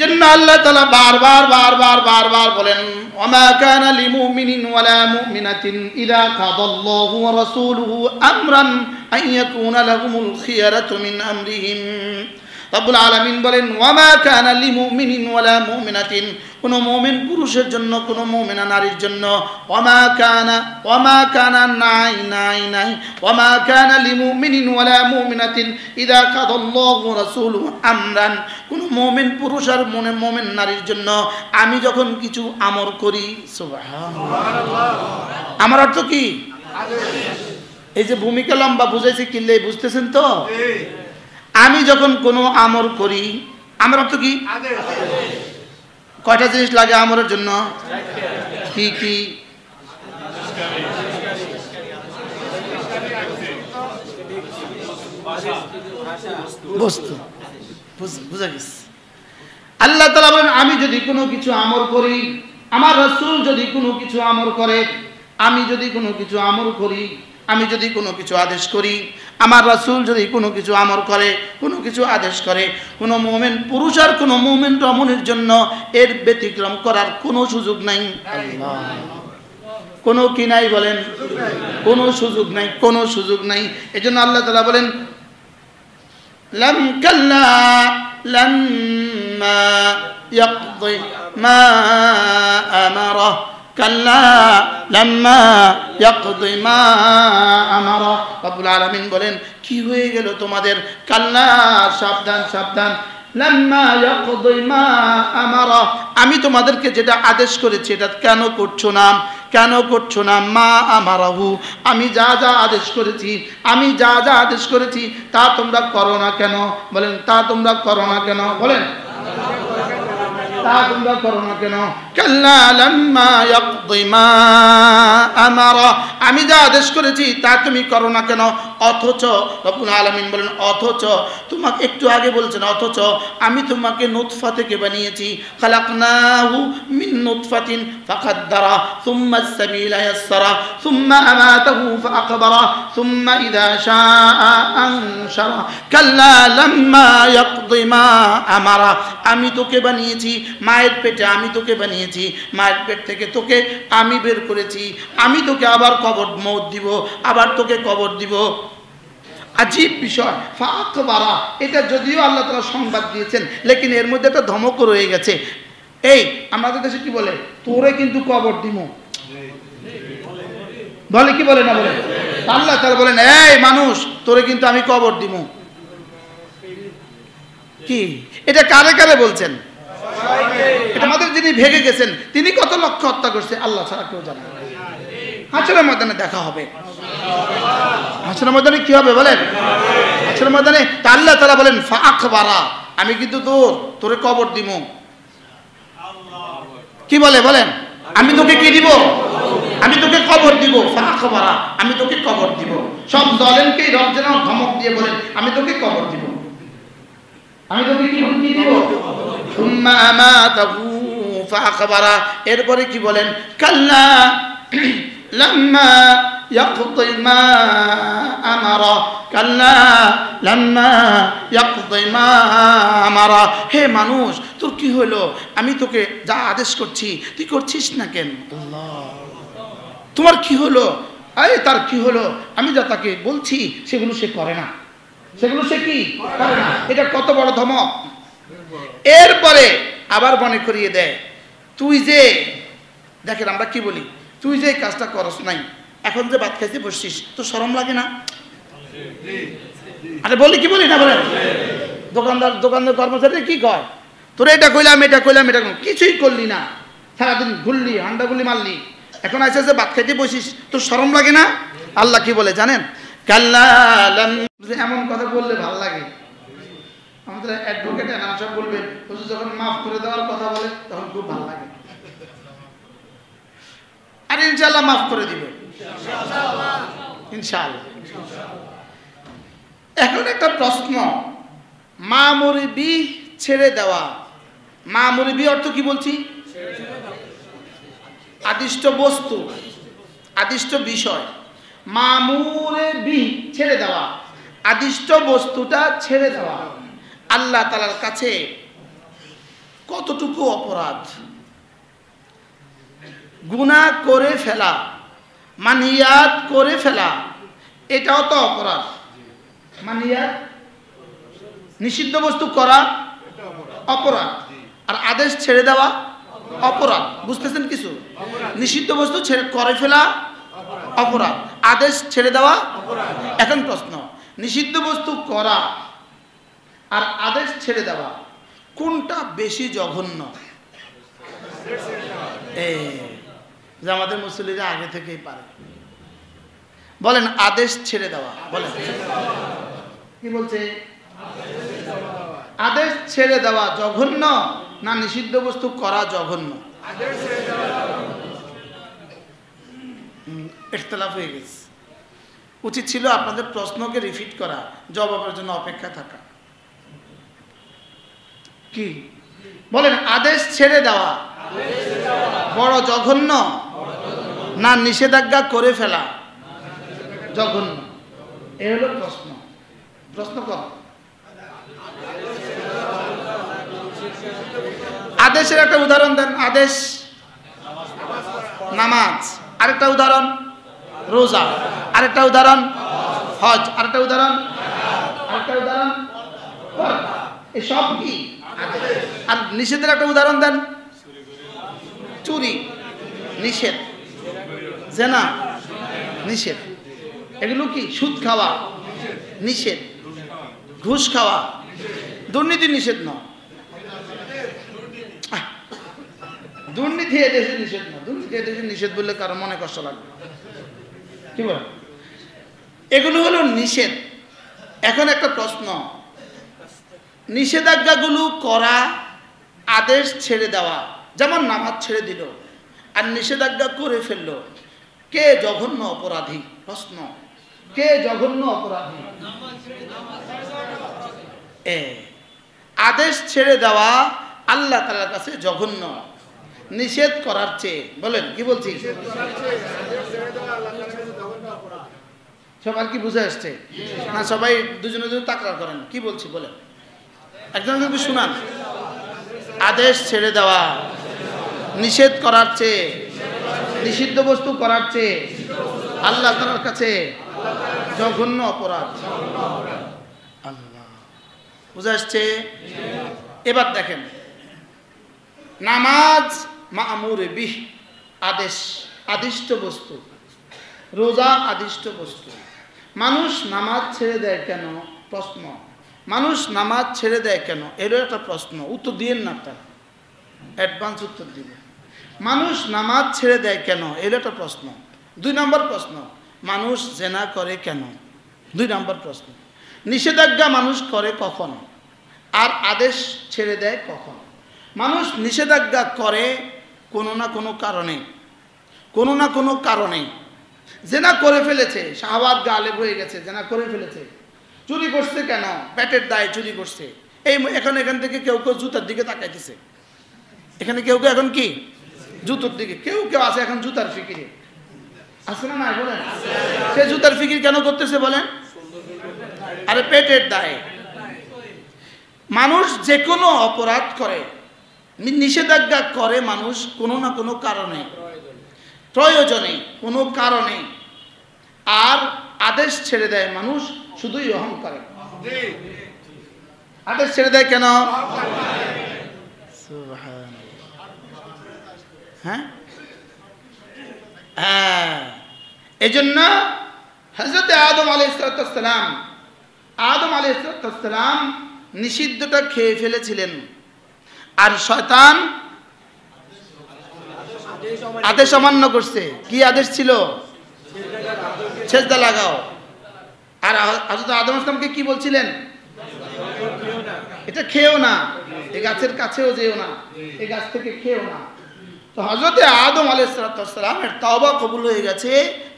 জন্য আল্লাহ তাআলা বারবার বলেন ওমা কানা লিমুমিনিন ওয়ালা মুমিনাতিন ইযা কাদাল্লাহু ওয়া রাসূলুহু আমরান আইয়াকুনা লাহুমুল খিয়ারাতু মিন আমরিহিম। রব্বুল আলামিন বলেন ওমা কানা লিমুমিনিন ওয়ালা মুমিনাতিন, কোন মুমিন পুরুষের জন্য কোন মুমিনা নারীর জন্য ওমা কানা নাই ওমা কানা লিমুমিনিন ওয়ালা মুমিনাতিন ইযা কাদাল্লাহু ওয়া রাসূলুহু আমরান, কোন মুমিন পুরুষ আর মুমিন নারীর জন্য আমি যখন কিছু আমর করি, সুবহানাল্লাহ, আমার অর্থ কি? এই যে ভূমিকা লম্বা বুঝাইছি কিনলে বুঝতেছেন তো? আমি যখন কোনো আমর করি, আমার অর্থ কি? কয়টা জিনিস লাগে আমরের জন্য? কি কি? বস্তু, বুঝা গেছে। আল্লাহ তাআলা বলেন আমি যদি কোনো কিছু আমর করি, আমার রাসূল যদি কোনো কিছু আমর করে, আমি যদি কোনো কিছু আমর করি, আমি যদি কোনো কিছু আদেশ করি, আমার রাসূল যদি কোনো কিছু আমর করে, কোনো কিছু আদেশ করে, কোনো মুমিন পুরুষ আর কোনো মুমিন রমণীর জন্য এর ব্যতিক্রম করার কোনো সুযোগ নাই। আল্লাহ, কোনো কি নাই বলেন? কোনো সুযোগ নাই, কোনো সুযোগ নাই। এজন্য আল্লাহ তাআলা বলেন লাম কাল্লা লাম্মা ইয়াকদি মা আমারা কাল্লা লাম্মা ইয়াকদি মা আমারা। রব্বুল আলামিন বলেন কি হয়ে গেল তোমাদের? কাল্লা, সাবধান সাবধান, লাম্মা ইয়াকদি মা আমারা, আমি তোমাদেরকে যেটা আদেশ করেছি এটা কেন করছো না? কেন করছো না? মা আমারাহু, আমি যা যা আদেশ করেছি, আমি যা যা আদেশ করেছি তা তোমরা করো না কেন? বলেন তা তোমরা করো না কেন? বলেন তা তোমরা করো না কেন? কাল্লা লাম্মা ইয়াকদি মা আমারা, আমি যা আদেশ করেছি তা তুমি করো না কেন? অথচ রব্বুল আলামিন বলেন অথচ তোমাকে একটু আগে বলছেন অথচ আমি তোমাকে নুতফা থেকে বানিয়েছি, খালাকনাহু মিন নুতফাতিন ফাকাদ্দারা সুম্মা আস-সাবিলা ইয়াসসারা সুম্মা আমাতাহু ফাআকবারা সুম্মা ইযা শাআ আনশারা কাল্লা লাম্মা ইয়াকদি মা আমারা, আমি তোকে বানিয়েছি মায়ের পেটে, আমি তোকে বানিয়েছি মায়ের পেট থেকে, তোকে আমি বের করেছি, আমি তোকে আবার কবর মওত দিব, আবার তোকে কবর দিব। আজীব বিষয়, ফাআকবারা, এটা যদিও আল্লাহ তাআলা সংবাদ দিয়েছেন লেকিন এর মধ্যে একটা ধমক রয়ে গেছে। এই আমাদের দেশে কি বলে? তোরে কিন্তু কবর দিব, বলে কি বলে না বলে? আল্লাহ তাআলা বলেন এই মানুষ তোরে কিন্তু আমি কবর দিব। কি এটা কারে কারে বলছেন? এটা আমাদের যিনি ভেগে গেছেন তিনি কত লক্ষ হত্যা করছে আল্লাহ ছাড়া কেউ জানে না। হাসরের ময়দানে দেখা হবে। হাসরের ময়দানে কি হবে বলেন? হাসরের ময়দানে আল্লাহ তাআলা বলেন ফাআকবারা, আমি কিন্তু তোরে কবর দিব। কি বলে বলেন? আমি তোকে কি দিব? আমি তোকে কবর দিব। ফাআকবারা, আমি তোকে কবর দিব। সব জালেমকে রব যেন ধমক দিয়ে বলেন আমি তোকে কবর দিব, আমি তোকে কি দিব? সুম্মা আমাতাহু ফাআকবারা, এরপরে কি বলেন? কাল্লা লাম্মা ইয়াকদি মা আমারা কাল্লা লাম্মা ইয়াকদি মা আমারা। হে মানুষ তোর কি হলো? আমি তোকে যা আদেশ করছি তুই করছিস না কেন? আল্লাহ, তোমার কি হলো? আরে তার কি হলো? আমি যা তাকে বলছি সেগুলো সে করে না, সেগুলো সে কি করে না। এটা কত বড় ধমক। এরপরে আবার মনে করিয়ে দেয় তুই যে, দেখেন আমরা কি বলি, তুই যে কাজটা করস নাই, এখন যে ভাত খাইতে বসছিস তো শরম লাগে না? আরে বলি কি বলি না বলেন? দোকানদার কর্মচারী কি কয়? তোরা এটা কইলাম এটা কিছুই করলি না, সারাদিন ঘুরলি হান্ডাগুলি মারলি, এখন আসে যে ভাত খাইতে বসিস তোর শরম লাগে না? আল্লাহ কি বলে জানেন? কাল্লা এমন কথা বললে ভালো লাগে। আমাদের অ্যাডভোকেট এনামসাহেব বলবেন যখন মাফ করে দেওয়ার কথা বলে তখন খুব ভালো লাগে। আর ইনশাআল্লাহ মাফ করে দিবে ইনশাআল্লাহ। এখন একটা প্রশ্ন, মা মুরবি ছেড়ে দেওয়া, মা মুরবি অর্থ কি বলছি? আদিষ্ট বস্তু, আদিষ্ট বিষয়। মামুরবি ছেড়ে দেওয়া, আদিষ্ট বস্তুটা ছেড়ে দেওয়া। আল্লাহ তাআলার কাছে কতটুকু অপরাধ। গুনাহ করে ফেলা, মানিয়াত করে ফেলা, এটাও তো অপরাধ। মানিয়াত নিষিদ্ধ বস্তু করা অপরাধ, আর আদেশ ছেড়ে দেওয়া অপরাধ। বুঝতেছেন কিছু? নিষিদ্ধ বস্তু করে ফেলা অপরাধ, আদেশ ছেড়ে দেওয়া অপরাধ। এখন প্রশ্ন, নিষিদ্ধ বস্তু করা আর আদেশ ছেড়ে দেওয়া কোনটা বেশি জঘন্য? যে আমাদের মুসলিমরা আগে থেকেই পারে। বলেন আদেশ ছেড়ে দেওয়া। বলেন কি বলছে? আদেশ ছেড়ে দেওয়া জঘন্য না নিষিদ্ধ বস্তু করা জঘন্য? ইখতিলাফ হয়ে গেছে। উচিত ছিল আপনাদের প্রশ্নকে রিপিট করা, জবাবের জন্য অপেক্ষা থাকা। কি বলেন? আদেশ ছেড়ে দেওয়া বড় জঘন্য না নিষেধাজ্ঞা করে ফেলা জঘন্য? এ হলো প্রশ্ন। প্রশ্ন কর। আদেশের একটা উদাহরণ দেন। আদেশ নামাজ, আরেকটা উদাহরণ রোজা, আরেকটা উদাহরণ হজ, আরেকটা উদাহরণ, আরেকটা উদাহরণ এসব কি? আর নিষেধের একটা উদাহরণ দেন। চুরি নিষেধ, জেনা নিষেধ, এগুলো কি? সুদ খাওয়া নিষেধ, ঘুষ খাওয়া, দুর্নীতি নিষেধ নয়। দুর্নীতি এদেশে নিষেধ না। দুর্নীতি এদেশে নিষেধ বললে কারো মনে কষ্ট লাগবে। কি বল? এগুলো হলো নিষেধ। এখন একটা প্রশ্ন, নিষেধাজ্ঞাগুলো করা, আদেশ ছেড়ে দেওয়া, যেমন নামাজ ছেড়ে দিল আর নিষেধাজ্ঞা করে ফেলল, কে জঘন্য অপরাধী? প্রশ্ন, কে জঘন্য অপরাধী? আদেশ ছেড়ে দেওয়া আল্লাহ তাআলার কাছে জঘন্য নিষেধ করার চেয়ে। বলেন কি বলছি? সবার কি বুঝে আসছে না? সবাই দুজনে দুজন তাকরার করেন। কি বলছি বলেন? একজন একজনকে শুনান। আদেশ ছেড়ে দেওয়া নিষেধ করার চেয়ে, নিষিদ্ধ বস্তু করার চেয়ে আল্লাহ তাআলার কাছে জঘন্য অপরাধ। আল্লাহ, বুঝে আসছে? এবার দেখেন, নামাজ মা'মুর বিহ, আদেশ, আদিষ্ট বস্তু। রোজা আদিষ্ট বস্তু। মানুষ নামাজ ছেড়ে দেয় কেন? প্রশ্ন। মানুষ নামাজ ছেড়ে দেয় কেন? এরও একটা প্রশ্ন। উত্তর দিয়েন না, তার অ্যাডভান্স উত্তর দিবেন। মানুষ নামাজ ছেড়ে দেয় কেন? এর একটা প্রশ্ন। 2 নম্বর প্রশ্ন, মানুষ জেনা করে কেন? 2 নম্বর প্রশ্ন। নিষেধাজ্ঞা মানুষ করে কখন আর আদেশ ছেড়ে দেয় কখন? মানুষ নিষেধাজ্ঞা করে কোনো না কোনো কারণে, কোনো না কোনো কারণে। জেনা করে ফেলেছে, শাহওয়াত গালেব হয়ে গেছে, জেনা করে ফেলেছে। চুরি করছে কেন? পেটের দায়ে চুরি করছে। এখান থেকে কেউ কেউ জুতার দিকে তাকাইতেছে। এখানে কেউ কেউ এখন কি? জুতোর দিকে। কেউ কেউ আছে এখন জুতার ফিকিরে। আছে না? না বলেন। সে জুতার ফিকির কেন করতেছে বলেন? আরে পেটের দায়ে। মানুষ যে কোনো অপরাধ করে, নিষেধাজ্ঞা করে মানুষ কোনো না কোনো কারণে, প্রয়োজনে, কোনো কারণে। আর আদেশ ছেড়ে দেয় মানুষ শুধুই অহংকারে। আদেশ ছেড়ে দেয় কেন? হ্যাঁ হ্যাঁ, এজন্য হযরত আদম আলাইহিস সালাম নিষিদ্ধটা খেয়ে ফেলেছিলেন, আর শয়তান আদেশ অমান্য করছে। কি আদেশ ছিল? সেজদা লাগাও। আর হযরত আদম আসলামকে কি বলছিলেন? এটা খেও না, এই গাছের কাছেও যেও না, এই গাছ থেকে খেও না। তো হযরত আদম আলাইহিস সালামের তওবা কবুল হয়ে গেছে,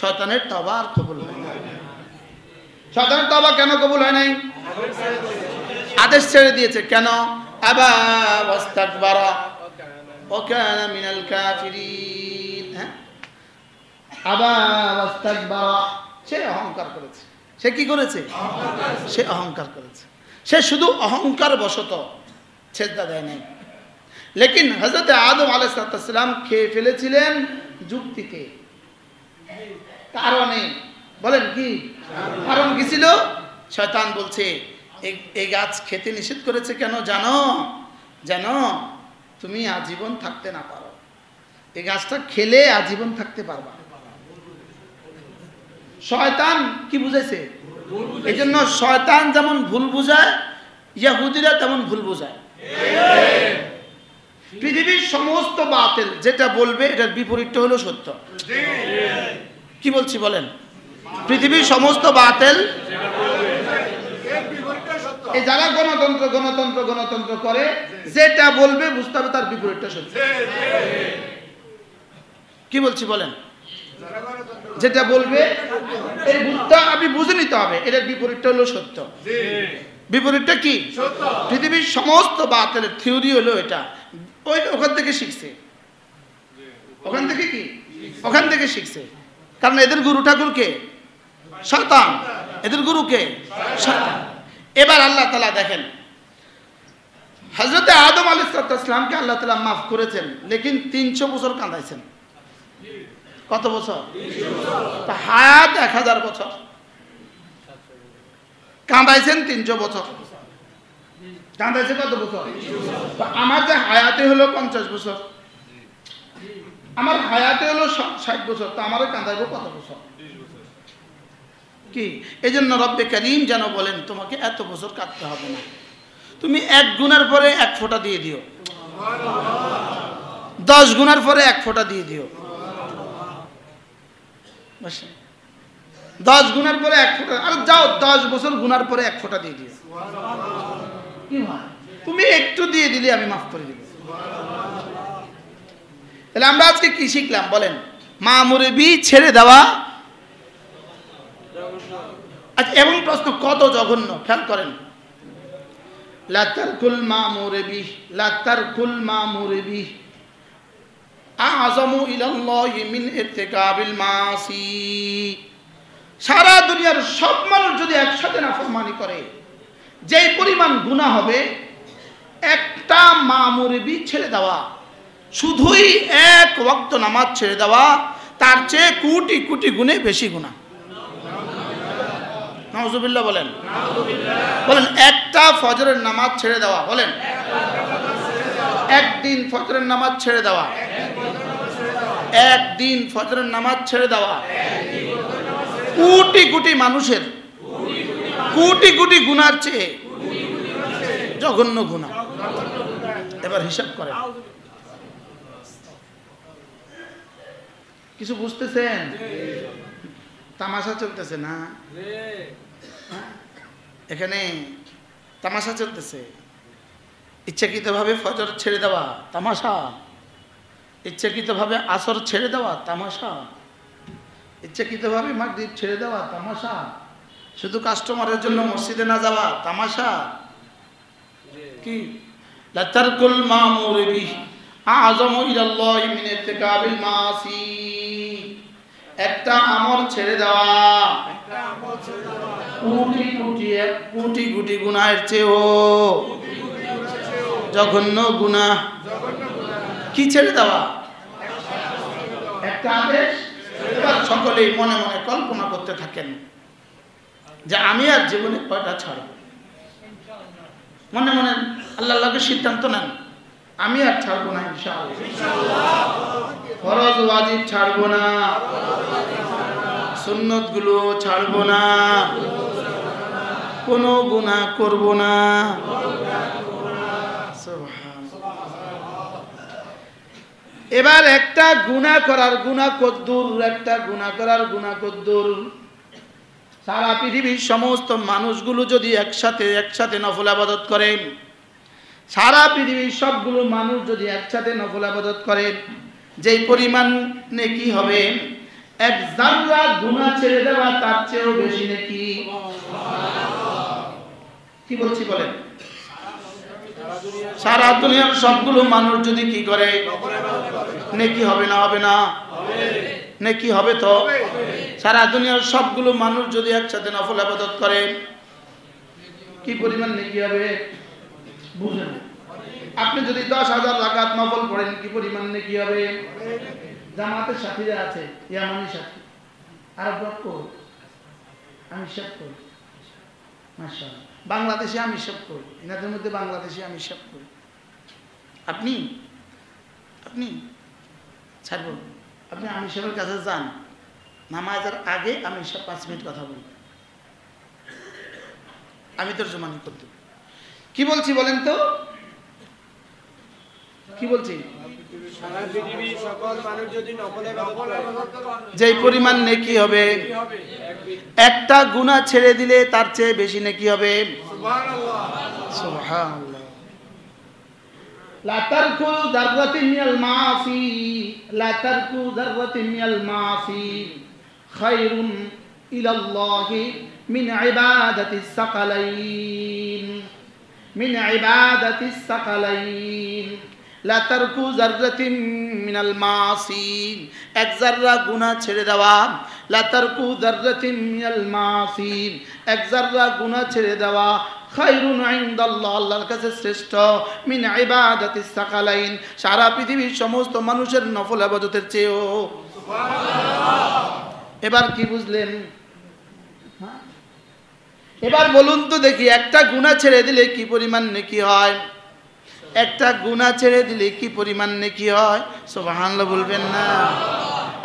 শয়তানের তওবা আর কবুল হয় না। শয়তানের তওবা কেন কবুল হয় নাই? আদেশ ছেড়ে দিয়েছে। কেন? আবা ওয়াস্তাকবারা ওয়া কানা মিনাল কাফিরিন। হ্যাঁ, আবা ওয়াস্তাকবারা, সে অহংকার করেছে। সে কি করেছে? সে অহংকার করেছে। সে শুধু অহংকার বশত সেজদা দেয় নাই। লেকিন হযরত আদম আলাইহিস সালাম খেয়ে ফেলেছিলেন যুক্তিতে, কারণে। বলেন কি কারণ কি ছিল? শয়তান বলছে এই গাছ খেতে নিষেধ করেছে কেন জানো? জানো তুমি আজীবন থাকতে না পারো, এই গাছটা খেলে আজীবন থাকতে পারবা। শয়তান কি বুঝাইছে? এই জন্য শয়তান যেমন ভুল বুঝায়, ইহুদিরা তেমন ভুল বুঝায়। পৃথিবীর সমস্ত বাতিল যেটা বলবে এটার বিপরীতটা হলো সত্য। কি বলছি বলেন? পৃথিবীর সমস্ত বাতিল, এই যারা গণতন্ত্র গণতন্ত্র গণতন্ত্র করে, যেটা বলবে বুঝতে হবে তার বিপরীতটা সত্য। কি বলছি বলেন? যেটা বলবে এই বুঝটা আপনি বুঝে নিতে হবে, এটার বিপরীতটা হলো সত্য। বিপরীতটা কি? পৃথিবীর সমস্ত বাতিলের থিওরি হলো এটা, ওখান থেকে শিখছে। ওখান থেকে কি? ওখান থেকে শিখছে। কারণ এদের গুরু ঠাকুর কে? শয়তান। এদের গুরু কে? শয়তান। এবার আল্লাহ তাআলা দেখেন, হযরত আদম আলাইহিস সালামকে আল্লাহ তাআলা মাফ করেছেন, লেকিন 300 বছর কাঁদাইছেন। কত বছর? তা হায়াত 1000 বছর, কাঁদাইছেন 300 বছর। কাঁদাইছে কত বছর? আমার যে হায়াতে হলো 50 বছর, আমার হায়াতে হলো 60 বছর, তা আমারে কাঁদাইব কত বছর? কি এই জন্য রব্বে কারীম যেন বলেন তোমাকে এত বছর কাঁদতে হবে না, তুমি 1 গুনার পরে 1 ফোঁটা দিয়ে দিও, 10 গুনার পরে 1 ফোঁটা দিয়ে দিও, 10 গুনার পরে 1 ফোঁটা, আর যাও 10 বছর গুনার পরে 1 ফোঁটা দিয়ে দিও। কি হয়? তুমি একটু দিয়ে দিলে আমি মাফ করে দিব। তাহলে আমরা আজকে কি শিখলাম বলেন? মা মুরবি ছেড়ে দেওয়া। আচ্ছা, এবং প্রশ্ন কত জঘন্য, খেয়াল করেন। লা তারকুল মা মুরবি, লা তারকুল মা মুরবি আযমু ইলাল্লাহি মিন ইরতিকাবিল মাসি। সারা দুনিয়ার সব মানুষ যদি একসাথে নাফরমানি করে, যেই পরিমাণ গুনাহ হবে, একটা মা মুরবি ছেড়ে দেওয়া, শুধুই 1 ওয়াক্ত নামাজ ছেড়ে দেওয়া, তার চেয়ে কোটি কোটি গুণে বেশি গুনাহ। নাউজুবিল্লাহ বলেন। বলেন একটা ফজরের নামাজ ছেড়ে দেওয়া, বলেন একদিন ফজরের নামাজ ছেড়ে দেওয়া, একদিন ফজরের নামাজ ছেড়ে দেওয়া কোটি কোটি মানুষের কোটি কোটি গুনার চেয়ে জঘন্য গুনাহ। এবার হিসাব করেন, কিছু বুঝতেছেন? তামাশা চলতেছে না? এখানে তামাশা চলতেছে। ইচ্ছাকৃতভাবে ফজর ছেড়ে দেওয়া তামাশা, ইচ্ছাকৃতভাবে আসর ছেড়ে দেওয়া তামাশা, ইচ্ছাকৃতভাবে মাগরিব ছেড়ে দেওয়া তামাশা, শুধু কাস্টমারের জন্য মসজিদে না যাওয়া তামাশা। কি? লা তারকুল মামুর বিহি আযমু ইলাল্লাহি মিন ইরতিকাবিল মাসি। একটা আমল ছেড়ে দেওয়া, কোটি কোটি কোটি কোটি গুনাহের চেয়েও জঘন্য গুনাহ। কি ছেড়ে দেওয়া? একটা আদেশ। এবার সকলেই মনে মনে কল্পনা করতে থাকেন যে আমি আর জীবনে কয়টা ছাড়ব। মনে মনে আল্লাহর লগে সিদ্ধান্ত নেন, আমি আর ছাড়বো না ইনশাআল্লাহ। ফরজ ওয়াজিব ছাড়বো না, সুন্নত গুলো ছাড়বো না, কোনো গুনাহ করব না। এবার একটা গুনাহ করার গুনাহ কদ্দুর, একটা গুনাহ করার গুনাহ কদ্দুর। সারা পৃথিবীর সমস্ত মানুষগুলো যদি একসাথে নফল ইবাদত করেন, সারা পৃথিবীর সবগুলো মানুষ যদি একসাথে নফল ইবাদত করেন, যেই পরিমাণ নেকি হবে, 1 যাররা গুনাহ ছেড়ে দেওয়া তার চেয়েও বেশি নেকি। কি বলছি বলেন? সারা দুনিয়ার সবগুলো মানুষ যদি কি করে, নেকি হবে না? হবে না? নেকি হবে তো। সারা দুনিয়ার সবগুলো মানুষ যদি একসাথে নফল ইবাদত করে, কি পরিমাণ নেকি হবে বুঝেন? আপনি যদি 10,000 রাকাত নফল পড়েন কি পরিমাণ নেকি হবে? জামাতের সাথীরা আছে, ইয়ামানি সাথী, আরব কই? আমি সব করি, মাশাআল্লাহ। বাংলাদেশে আমি সব করি, এনাদের মধ্যে বাংলাদেশে আমি সব করি। আপনি আপনি ছাড়ব, আপনি আমি সবের কাছে যান, নামাজের আগে আমি সব 5 মিনিট কথা বলি, আমি তর্জমানি করতে। কি বলছি বলেন তো, কি বলছি? যে পরিমাণ নেকি হবে, একটা গুনাহ ছেড়ে দিলে তার চেয়ে বেশি নেকি হবে। সুবহানাল্লাহ। লা তারকু যাররাতিন মিনাল মাসি, লা তারকু যাররাতিন মিনাল মাসি খায়রুন ইলাল্লাহি মিন ইবাদাতিস সাকালাইন, মিন ইবাদাতিস সাকালাইন। লা তারকু যাররাতিন মিনাল মাসি, এক যাররা গুনাহ ছেড়ে দেওয়া। লা তারকু যাররাতিন মিনাল মাসি, এক যাররা গুনাহ ছেড়ে দেওয়া। খায়রুন ইনদাল্লাহ, আল্লাহর কাছে শ্রেষ্ঠ। মিন ইবাদাতিস সাকালাইন, সারা পৃথিবীর সমস্ত মানুষের নফল ইবাদতের চেয়েও। সুবহানাল্লাহ। এবার কি বুঝলেন? এবার বলুন তো দেখি, একটা গুনাহ ছেড়ে দিলে কি পরিমাণ নেকি হয়? একটা গুনাহ ছেড়ে দিলে কি পরিমাণ নেকি হয়? সুবহানাল্লাহ বলবেন না?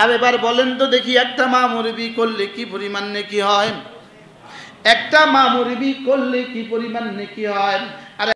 আর এবার বলেন তো দেখি, একটা মা মুরবি করলে কি পরিমাণ নেকি হয়? একটা মা মুরবি করলে কি পরিমাণ নেকি হয়?